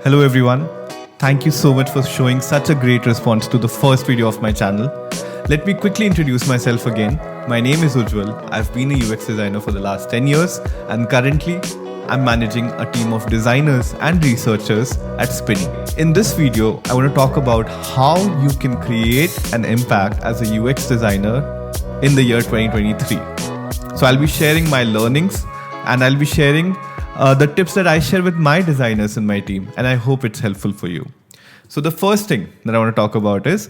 Hello everyone. Thank you so much for showing such a great response to the first video of my channel. Let me quickly introduce myself again. My name is Ujjwal. I've been a UX designer for the last 10 years and currently I'm managing a team of designers and researchers at Spinny. In this video, I want to talk about how you can create an impact as a UX designer in the year 2023. So I'll be sharing my learnings and I'll be sharing the tips that I share with my designers in my team, and I hope it's helpful for you. So the first thing that I want to talk about is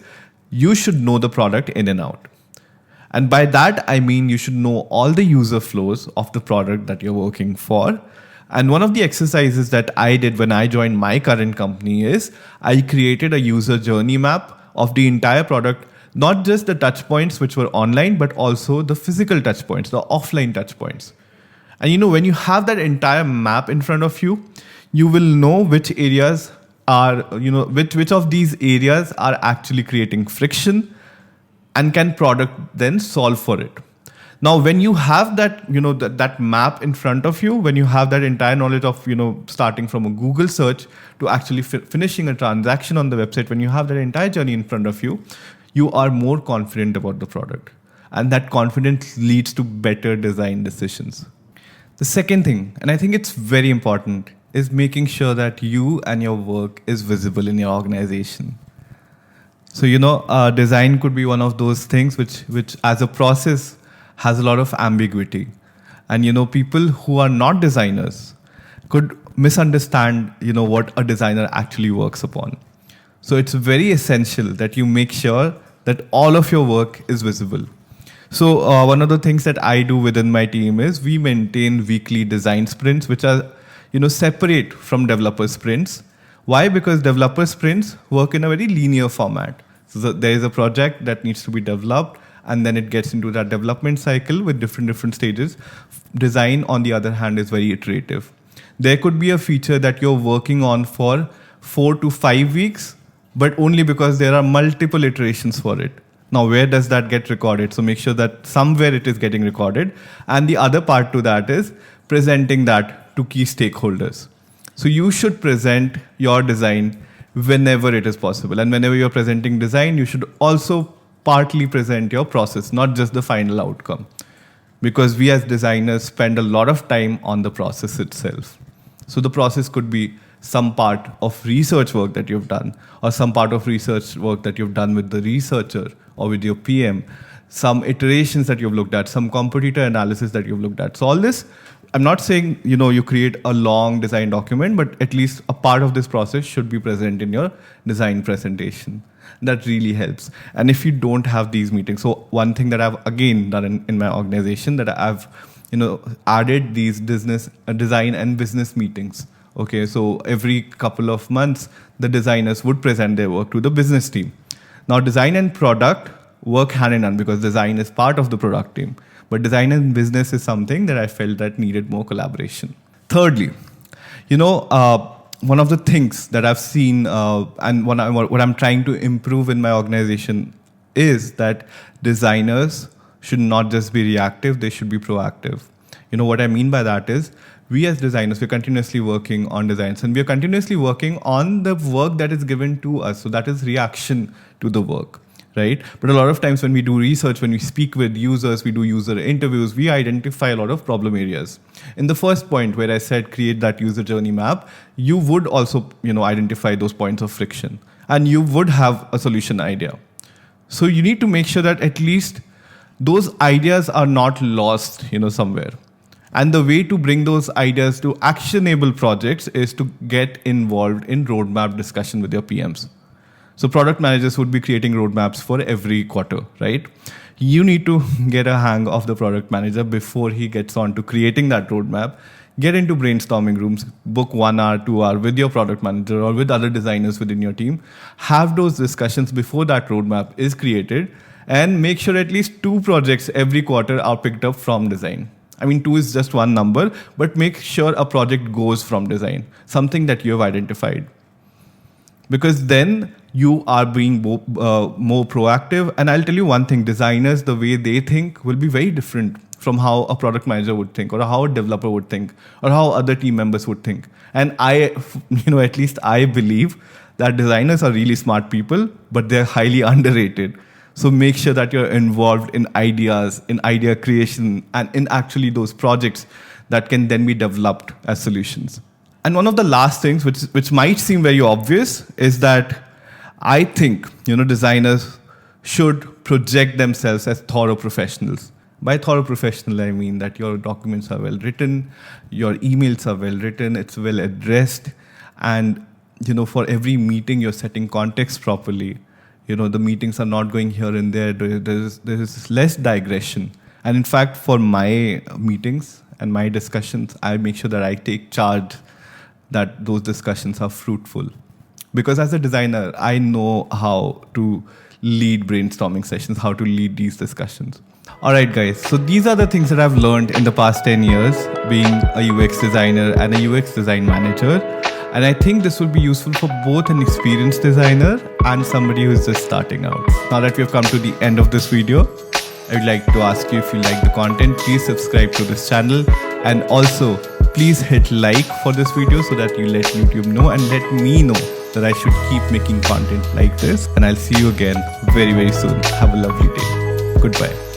you should know the product in and out. And by that, I mean you should know all the user flows of the product that you're working for. And one of the exercises that I did when I joined my current company is I created a user journey map of the entire product, not just the touch points which were online, but also the physical touch points, the offline touch points. And when you have that entire map in front of you, you will know which areas are, which of these areas are actually creating friction and can product then solve for it. Now, when you have that, that map in front of you, when you have that entire knowledge of, starting from a Google search to actually finishing a transaction on the website, when you have that entire journey in front of you, you are more confident about the product. And that confidence leads to better design decisions. The second thing, and I think it's very important, is making sure that you and your work is visible in your organization. So, design could be one of those things which as a process has a lot of ambiguity. And, people who are not designers could misunderstand, what a designer actually works upon. So it's very essential that you make sure that all of your work is visible. So one of the things that I do within my team is we maintain weekly design sprints, which are, separate from developer sprints. Why? Because developer sprints work in a very linear format. So there is a project that needs to be developed, and then it gets into that development cycle with different stages. Design, on the other hand, is very iterative. There could be a feature that you're working on for 4 to 5 weeks, but only because there are multiple iterations for it. Now, where does that get recorded? So make sure that somewhere it is getting recorded. And the other part to that is presenting that to key stakeholders. So you should present your design whenever it is possible. And whenever you're presenting design, you should also partly present your process, not just the final outcome. Because we as designers spend a lot of time on the process itself. So the process could be some part of research work that you've done, or some part of research work that you've done with the researcher or with your PM, some iterations that you've looked at, some competitor analysis that you've looked at. So all this, I'm not saying, you create a long design document, but at least a part of this process should be present in your design presentation. That really helps. And if you don't have these meetings, so one thing that I've again done in my organization, that I've, added these design and business meetings. Okay, so every couple of months, the designers would present their work to the business team. Now, design and product work hand in hand because design is part of the product team. But design and business is something that I felt that needed more collaboration. Thirdly, one of the things that I've seen and what I'm trying to improve in my organization is that designers should not just be reactive, they should be proactive. What I mean by that is, we as designers, we're continuously working on designs and we're continuously working on the work that is given to us. So that is reaction to the work, right? But a lot of times when we do research, when we speak with users, we do user interviews, we identify a lot of problem areas. In the first point where I said create that user journey map, you would also, identify those points of friction and you would have a solution idea. So you need to make sure that at least those ideas are not lost, somewhere. And the way to bring those ideas to actionable projects is to get involved in roadmap discussion with your PMs. So product managers would be creating roadmaps for every quarter, right? You need to get a hang of the product manager before he gets on to creating that roadmap. Get into brainstorming rooms, book 1 hour, 2 hour with your product manager or with other designers within your team. Have those discussions before that roadmap is created and make sure at least 2 projects every quarter are picked up from design. I mean, 2 is just one number, but make sure a project goes from design, something that you have identified. Because then you are being more proactive. And I'll tell you one thing, designers, the way they think will be very different from how a product manager would think, or how a developer would think, or how other team members would think. And at least I believe that designers are really smart people, but they're highly underrated. So make sure that you're involved in ideas, in idea creation, and in actually those projects that can then be developed as solutions. And one of the last things, which might seem very obvious, is that I think designers should project themselves as thorough professionals. By thorough professional, I mean that your documents are well written, your emails are well written, it's well addressed, and for every meeting you're setting context properly. The meetings are not going here and there. There's less digression. And in fact, for my meetings and my discussions, I make sure that I take charge that those discussions are fruitful. Because as a designer, I know how to lead brainstorming sessions, how to lead these discussions. All right, guys. So these are the things that I've learned in the past 10 years being a UX designer and a UX design manager. And I think this will be useful for both an experienced designer and somebody who is just starting out. Now that we have come to the end of this video, I would like to ask you, if you like the content, please subscribe to this channel. And also, please hit like for this video so that you let YouTube know and let me know that I should keep making content like this. And I'll see you again very, very soon. Have a lovely day. Goodbye.